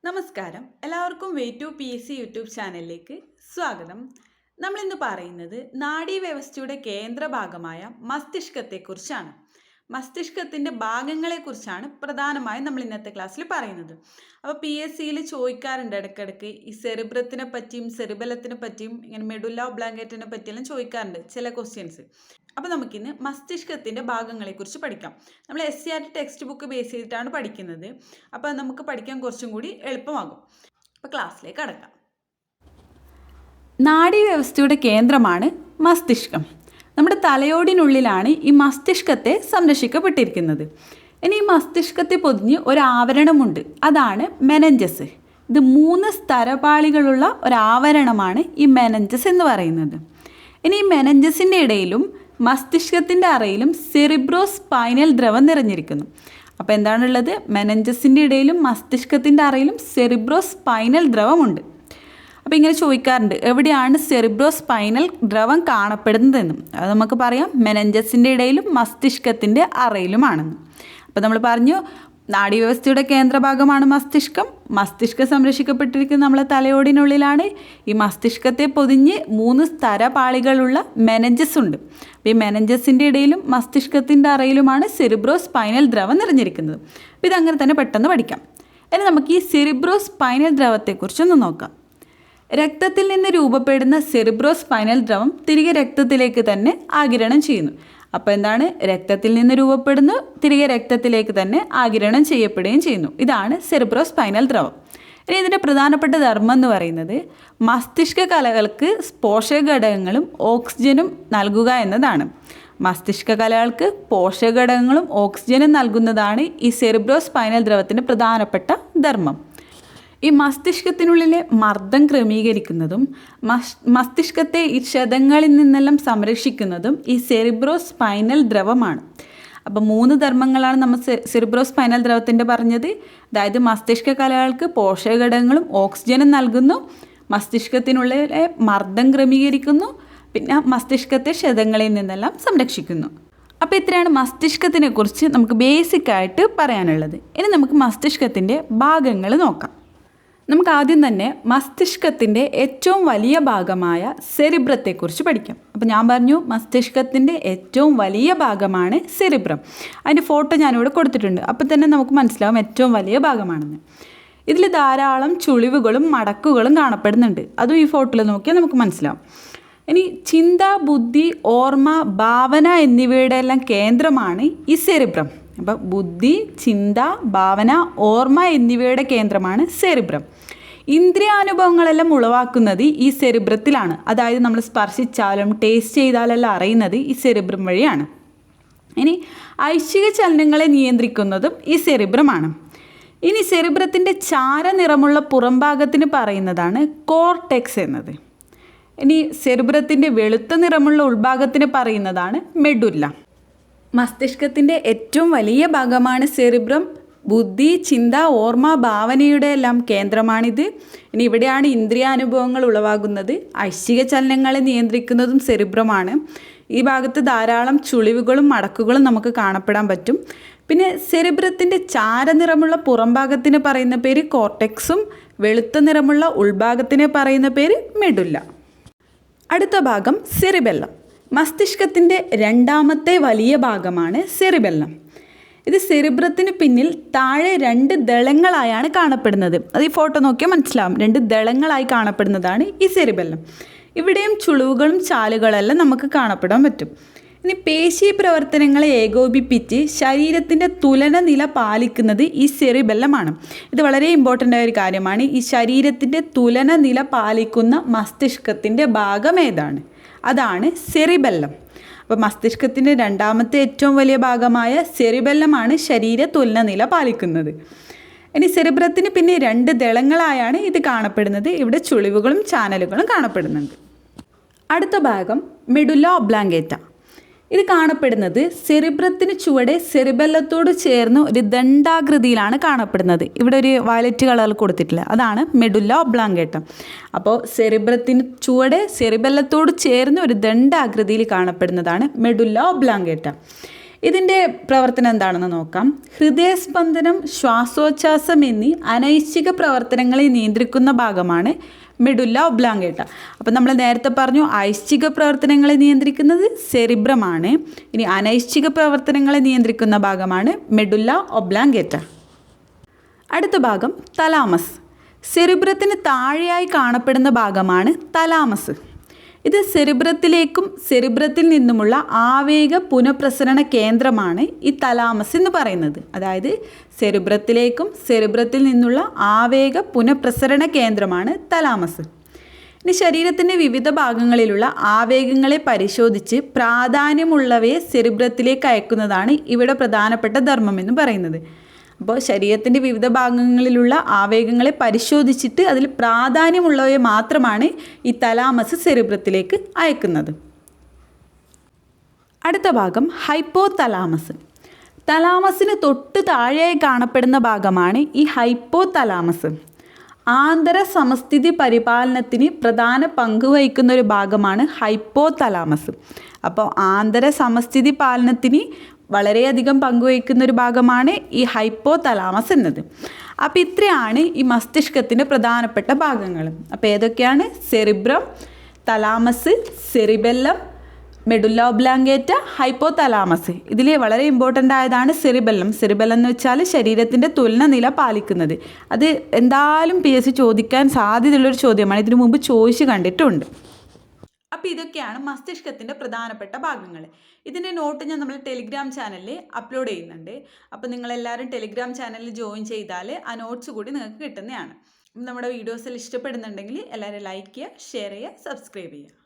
നമസ്കാരം, എല്ലാവർക്കും way to P S C YouTube ചാനലിലേക്ക് സ്വാഗതം. നമ്മളിന്ന് പറയുന്നത് നാഡീവ്യവസ്ഥയുടെ കേന്ദ്രഭാഗമായ മസ്തിഷ്കത്തെക്കുറിച്ചാണ്. മസ്തിഷ്കത്തിൻ്റെ ഭാഗങ്ങളെക്കുറിച്ചാണ് പ്രധാനമായും നമ്മൾ ഇന്നത്തെ ക്ലാസ്സിൽ പറയുന്നത്. അപ്പോൾ പി എസ് സിയിൽ ചോദിക്കാറുണ്ട് ഇടയ്ക്കിടയ്ക്ക് ഈ സെറിബ്രത്തിനെ പറ്റിയും സെറിബലത്തിനെ പറ്റിയും ഇങ്ങനെ മെഡുല്ല ഒബ്ലാങ്കേറ്റിനെ പറ്റിയെല്ലാം ചോദിക്കാറുണ്ട് ചില ക്വസ്റ്റ്യൻസ്. അപ്പോൾ നമുക്കിന്ന് മസ്തിഷ്കത്തിൻ്റെ ഭാഗങ്ങളെക്കുറിച്ച് പഠിക്കാം. നമ്മൾ SCERT ടെക്സ്റ്റ് ബുക്ക് ബേസ് ചെയ്തിട്ടാണ് പഠിക്കുന്നത്. അപ്പോൾ നമുക്ക് പഠിക്കാൻ കുറച്ചും കൂടി എളുപ്പമാകും. അപ്പോൾ ക്ലാസ്സിലേക്ക് കടക്കാം. നാഡീവ്യവസ്ഥയുടെ കേന്ദ്രമാണ് മസ്തിഷ്കം. നമ്മുടെ തലയോടിനുള്ളിലാണ് ഈ മസ്തിഷ്കത്തെ സംരക്ഷിക്കപ്പെട്ടിരിക്കുന്നത്. ഇനി ഈ മസ്തിഷ്കത്തെ പൊതിഞ്ഞ് ഒരു ആവരണമുണ്ട്, അതാണ് മെനഞ്ചസ്. ഇത് 3 സ്തരപാളികളുള്ള ഒരാവരണമാണ് ഈ മെനഞ്ചസ് എന്ന് പറയുന്നത്. ഇനി ഈ മെനഞ്ചസിൻ്റെ ഇടയിലും മസ്തിഷ്കത്തിൻ്റെ അറയിലും സെറിബ്രോസ്പൈനൽ ദ്രവം നിറഞ്ഞിരിക്കുന്നു. അപ്പോൾ എന്താണുള്ളത്? മെനഞ്ചസിൻ്റെ ഇടയിലും മസ്തിഷ്കത്തിൻ്റെ അറയിലും സെറിബ്രോസ്പൈനൽ ദ്രവമുണ്ട്. അപ്പോൾ ഇങ്ങനെ ചോദിക്കാറുണ്ട്, എവിടെയാണ് സെറിബ്രോസ്പൈനൽ ദ്രവം കാണപ്പെടുന്നതെന്നും. അത് നമുക്ക് പറയാം മെനഞ്ചസിൻ്റെ ഇടയിലും മസ്തിഷ്കത്തിൻ്റെ അറയിലുമാണെന്ന്. അപ്പോൾ നമ്മൾ പറഞ്ഞു നാഡീവ്യവസ്ഥയുടെ കേന്ദ്രഭാഗമാണ് മസ്തിഷ്കം. മസ്തിഷ്കം സംരക്ഷിക്കപ്പെട്ടിരിക്കുന്ന നമ്മളെ തലയോടിനുള്ളിലാണ്. ഈ മസ്തിഷ്കത്തെ പൊതിഞ്ഞ് 3 സ്തരപാളികളുള്ള മെനഞ്ചസ് ഉണ്ട്. അപ്പോൾ ഈ മെനഞ്ചസിൻ്റെ ഇടയിലും മസ്തിഷ്കത്തിൻ്റെ അറയിലുമാണ് സെറിബ്രോസ്പൈനൽ ദ്രവം നിറഞ്ഞിരിക്കുന്നത്. അപ്പോൾ ഇതങ്ങനെ തന്നെ പെട്ടെന്ന് പഠിക്കാം. ഇനി നമുക്ക് ഈ സെറിബ്രോസ്പൈനൽ ദ്രവത്തെക്കുറിച്ചൊന്ന് നോക്കാം. രക്തത്തിൽ നിന്ന് രൂപപ്പെടുന്ന സെറിബ്രോസ്പൈനൽ ദ്രവം തിരികെ രക്തത്തിലേക്ക് തന്നെ ആഗിരണം ചെയ്യുന്നു. അപ്പോൾ എന്താണ്? രക്തത്തിൽ നിന്ന് രൂപപ്പെടുന്നു, തിരികെ രക്തത്തിലേക്ക് തന്നെ ആഗിരണം ചെയ്യപ്പെടുകയും ചെയ്യുന്നു. ഇതാണ് സെറിബ്രോസ്പൈനൽ ദ്രവം. ഇനി ഇതിൻ്റെ പ്രധാനപ്പെട്ട ധർമ്മം എന്ന് പറയുന്നത് മസ്തിഷ്ക കലകൾക്ക് പോഷകഘടകങ്ങളും ഓക്സിജനും നൽകുക എന്നതാണ്. മസ്തിഷ്ക കലകൾക്ക് പോഷകഘടകങ്ങളും ഓക്സിജനും നൽകുന്നതാണ് ഈ സെറിബ്രോസ്പൈനൽ ദ്രവത്തിൻ്റെ പ്രധാനപ്പെട്ട ധർമ്മം. ഈ മസ്തിഷ്കത്തിനുള്ളിലെ മർദ്ദം ക്രമീകരിക്കുന്നതും മസ്തിഷ്കത്തെ ഈ ക്ഷതങ്ങളിൽ നിന്നെല്ലാം സംരക്ഷിക്കുന്നതും ഈ സെറിബ്രോസ്പൈനൽ ദ്രവമാണ്. അപ്പോൾ 3 ധർമ്മങ്ങളാണ് നമ്മൾ സെറിബ്രോസ്പൈനൽ ദ്രവത്തിൻ്റെ പറഞ്ഞത്. അതായത് മസ്തിഷ്ക കലകൾക്ക് പോഷകഘടകങ്ങളും ഓക്സിജനും നൽകുന്നു, മസ്തിഷ്കത്തിനുള്ളിലെ മർദ്ദം ക്രമീകരിക്കുന്നു, പിന്നെ മസ്തിഷ്കത്തെ ക്ഷതങ്ങളിൽ നിന്നെല്ലാം സംരക്ഷിക്കുന്നു. അപ്പോൾ ഇത്രയാണ് മസ്തിഷ്കത്തിനെ കുറിച്ച് നമുക്ക് ബേസിക്കായിട്ട് പറയാനുള്ളത്. ഇനി നമുക്ക് മസ്തിഷ്കത്തിൻ്റെ ഭാഗങ്ങൾ നോക്കാം. നമുക്ക് ആദ്യം തന്നെ മസ്തിഷ്കത്തിൻ്റെ ഏറ്റവും വലിയ ഭാഗമായ സെറിബ്രത്തെക്കുറിച്ച് പഠിക്കാം. അപ്പോൾ ഞാൻ പറഞ്ഞു മസ്തിഷ്കത്തിൻ്റെ ഏറ്റവും വലിയ ഭാഗമാണ് സെറിബ്രം. അതിൻ്റെ ഫോട്ടോ ഞാനിവിടെ കൊടുത്തിട്ടുണ്ട്. അപ്പോൾ തന്നെ നമുക്ക് മനസ്സിലാവും ഏറ്റവും വലിയ ഭാഗമാണെന്ന്. ഇതിൽ ധാരാളം ചുളിവുകളും മടക്കുകളും കാണപ്പെടുന്നുണ്ട്. അതും ഈ ഫോട്ടോയിൽ നോക്കിയാൽ നമുക്ക് മനസ്സിലാവും. ഇനി ചിന്ത, ബുദ്ധി, ഓർമ്മ, ഭാവന എന്നിവയുടെ എല്ലാം കേന്ദ്രമാണ് ഈ സെറിബ്രം. അപ്പോൾ ബുദ്ധി, ചിന്ത, ഭാവന, ഓർമ്മ എന്നിവയുടെ കേന്ദ്രമാണ് സെറിബ്രം. ഇന്ദ്രിയാനുഭവങ്ങളെല്ലാം ഉളവാക്കുന്നത് ഈ സെറിബ്രത്തിലാണ്. അതായത് നമ്മൾ സ്പർശിച്ചാലും ടേസ്റ്റ് ചെയ്താലെല്ലാം അറിയുന്നത് ഈ സെറിബ്രം വഴിയാണ്. ഇനി ഐച്ഛിക ചലനങ്ങളെ നിയന്ത്രിക്കുന്നതും ഈ സെറിബ്രമാണ്. ഇനി സെറിബ്രത്തിൻ്റെ ചാരനിറമുള്ള പുറംഭാഗത്തിന് പറയുന്നതാണ് കോർട്ടെക്സ് എന്നത്. ഇനി സെറിബ്രത്തിൻ്റെ വെളുത്ത നിറമുള്ള ഉൾഭാഗത്തിന് പറയുന്നതാണ് മെഡുല്ല. മസ്തിഷ്കത്തിൻ്റെ ഏറ്റവും വലിയ ഭാഗമാണ് സെറിബ്രം. ബുദ്ധി, ചിന്ത, ഓർമ്മ, ഭാവനയുടെ എല്ലാം കേന്ദ്രമാണിത്. ഇനി ഇവിടെയാണ് ഇന്ദ്രിയാനുഭവങ്ങൾ ഉളവാകുന്നത്. ഐച്ഛിക ചലനങ്ങളെ നിയന്ത്രിക്കുന്നതും സെറിബ്രമാണ്. ഈ ഭാഗത്ത് ധാരാളം ചുളിവുകളും മടക്കുകളും നമുക്ക് കാണപ്പെടാൻ പറ്റും. പിന്നെ സെറിബ്രത്തിൻ്റെ ചാരനിറമുള്ള പുറംഭാഗത്തിന് പറയുന്ന പേര് കോർട്ടെക്സും വെളുത്ത നിറമുള്ള ഉൾഭാഗത്തിന് പറയുന്ന പേര് മെഡുല്ല. അടുത്ത ഭാഗം സെറിബെല്ലം. മസ്തിഷ്കത്തിൻ്റെ രണ്ടാമത്തെ വലിയ ഭാഗമാണ് സെറിബെല്ലം. ഇത് സെറിബ്രത്തിന് പിന്നിൽ താഴെ 2 ദളങ്ങളായാണ് കാണപ്പെടുന്നത്. അത് ഈ ഫോട്ടോ നോക്കിയാൽ മനസ്സിലാവും. 2 ദളങ്ങളായി കാണപ്പെടുന്നതാണ് ഈ സെറിബെല്ലം. ഇവിടെയും ചുളിവുകളും ചാലുകളെല്ലാം നമുക്ക് കാണപ്പെടാൻ പറ്റും. ഇനി പേശി പ്രവർത്തനങ്ങളെ ഏകോപിപ്പിച്ച് ശരീരത്തിൻ്റെ തുലന നില പാലിക്കുന്നത് ഈ സെറിബെല്ലമാണ്. ഇത് വളരെ ഇമ്പോർട്ടൻ്റ് ആയ ഒരു കാര്യമാണ്. ഈ ശരീരത്തിൻ്റെ തുലന നില പാലിക്കുന്ന മസ്തിഷ്കത്തിൻ്റെ ഭാഗം ഏതാണ്? അതാണ് സെറിബെല്ലം. അപ്പോൾ മസ്തിഷ്കത്തിൻ്റെ രണ്ടാമത്തെ ഏറ്റവും വലിയ ഭാഗമായ സെറിബെല്ലമാണ് ശരീര തുലന നില പാലിക്കുന്നത്. ഇനി സെറിബ്രത്തിന് പിന്നെ 2 ദളങ്ങളായാണ് ഇത് കാണപ്പെടുന്നത്. ഇവിടെ ചുളിവുകളും ചാനലുകളും കാണപ്പെടുന്നുണ്ട്. അടുത്ത ഭാഗം മെഡുല്ല ഒബ്ലാങ്കേറ്റ. ഇത് കാണപ്പെടുന്നത് സെറിബ്രത്തിന് ചുവടെ സെറിബെല്ലത്തോട് ചേർന്ന് ഒരു ദണ്ഡാകൃതിയിലാണ് കാണപ്പെടുന്നത്. ഇവിടെ ഒരു വയലറ്റ് കളർ കൊടുത്തിട്ടില്ല, അതാണ് മെഡുല്ല ഒബ്ലാങ്കേറ്റ. അപ്പോൾ സെറിബ്രത്തിന് ചുവടെ സെറിബെല്ലത്തോട് ചേർന്ന് ഒരു ദണ്ഡാകൃതിയിൽ കാണപ്പെടുന്നതാണ് മെഡുല്ല ഒബ്ലാങ്കേറ്റ. ഇതിൻ്റെ പ്രവർത്തനം എന്താണെന്ന് നോക്കാം. ഹൃദയസ്പന്ദനം, ശ്വാസോച്ഛ്വാസം എന്നീ അനൈച്ഛിക പ്രവർത്തനങ്ങളെ നിയന്ത്രിക്കുന്ന ഭാഗമാണ് മെഡുല്ല ഒബ്ലാങ്കേട്ട. അപ്പം നമ്മൾ നേരത്തെ പറഞ്ഞു ഐച്ഛിക പ്രവർത്തനങ്ങളെ നിയന്ത്രിക്കുന്നത് സെറിബ്രമാണ്. ഇനി അനൈച്ഛിക പ്രവർത്തനങ്ങളെ നിയന്ത്രിക്കുന്ന ഭാഗമാണ് മെഡുല്ല ഒബ്ലാങ്കേറ്റ. അടുത്ത ഭാഗം തലാമസ്. സെറിബ്രത്തിന് താഴെയായി കാണപ്പെടുന്ന ഭാഗമാണ് തലാമസ്. ഇത് സെറിബ്രത്തിലേക്കും സെറിബ്രത്തിൽ നിന്നുമുള്ള ആവേഗ പുനഃപ്രസരണ കേന്ദ്രമാണ് ഈ തലാമസ് എന്ന് പറയുന്നത്. അതായത് സെറിബ്രത്തിലേക്കും സെറിബ്രത്തിൽ നിന്നുള്ള ആവേഗ പുനഃപ്രസരണ കേന്ദ്രമാണ് തലാമസ്. ഇനി ശരീരത്തിൻ്റെ വിവിധ ഭാഗങ്ങളിലുള്ള ആവേഗങ്ങളെ പരിശോധിച്ച് പ്രാധാന്യമുള്ളവയെ സെറിബ്രത്തിലേക്ക് അയക്കുന്നതാണ് ഇവിടെ പ്രധാനപ്പെട്ട ധർമ്മം എന്ന് പറയുന്നത്. അപ്പോൾ ശരീരത്തിൻ്റെ വിവിധ ഭാഗങ്ങളിലുള്ള ആവേഗങ്ങളെ പരിശോധിച്ചിട്ട് അതിൽ പ്രാധാന്യമുള്ളവയെ മാത്രമാണ് ഈ തലാമസ് സെറിബ്രത്തിലേക്ക് അയക്കുന്നത്. അടുത്ത ഭാഗം ഹൈപ്പോ തലാമസ്. തലാമസിന് തൊട്ട് താഴെയായി കാണപ്പെടുന്ന ഭാഗമാണ് ഈ ഹൈപ്പോ തലാമസ്. ആന്തര സമസ്ഥിതി പരിപാലനത്തിന് പ്രധാന പങ്ക് വഹിക്കുന്ന ഒരു ഭാഗമാണ് ഹൈപ്പോ തലാമസ്. അപ്പോൾ ആന്തര സമസ്ഥിതി പാലനത്തിന് വളരെയധികം പങ്കുവഹിക്കുന്ന ഒരു ഭാഗമാണ് ഈ ഹൈപ്പോ തലാമസ് എന്നത്. അപ്പോൾ ഇത്രയാണ് ഈ മസ്തിഷ്കത്തിൻ്റെ പ്രധാനപ്പെട്ട ഭാഗങ്ങൾ. അപ്പോൾ ഏതൊക്കെയാണ്? Cerebrum, thalamus, cerebellum, medulla oblongata, hypo thalamus. ഇതിൽ വളരെ ഇമ്പോർട്ടൻ്റ് ആയതാണ് സെറിബെല്ലം. സെറിബെല്ലം എന്ന് വെച്ചാൽ ശരീരത്തിൻ്റെ തുലനനില പാലിക്കുന്നത്. അത് എന്തായാലും PSC ചോദിക്കാൻ സാധ്യതയുള്ളൊരു ചോദ്യമാണ്. ഇതിനു മുമ്പ് ചോദിച്ച് കണ്ടിട്ടുണ്ട്. അപ്പോൾ ഇതൊക്കെയാണ് മസ്തിഷ്കത്തിൻ്റെ പ്രധാനപ്പെട്ട ഭാഗങ്ങൾ. ഇതിൻ്റെ നോട്ട് ഞാൻ നമ്മൾ ടെലിഗ്രാം ചാനലിൽ അപ്ലോഡ് ചെയ്യുന്നുണ്ട്. അപ്പോൾ നിങ്ങളെല്ലാവരും ടെലിഗ്രാം ചാനലിൽ ജോയിൻ ചെയ്താൽ ആ നോട്ട്സ് കൂടി നിങ്ങൾക്ക് കിട്ടുന്നതാണ്. നമ്മുടെ വീഡിയോസിൽ ഇഷ്ടപ്പെടുന്നുണ്ടെങ്കിൽ എല്ലാവരും ലൈക്ക് ചെയ്യുക, ഷെയർ ചെയ്യുക, സബ്സ്ക്രൈബ് ചെയ്യുക.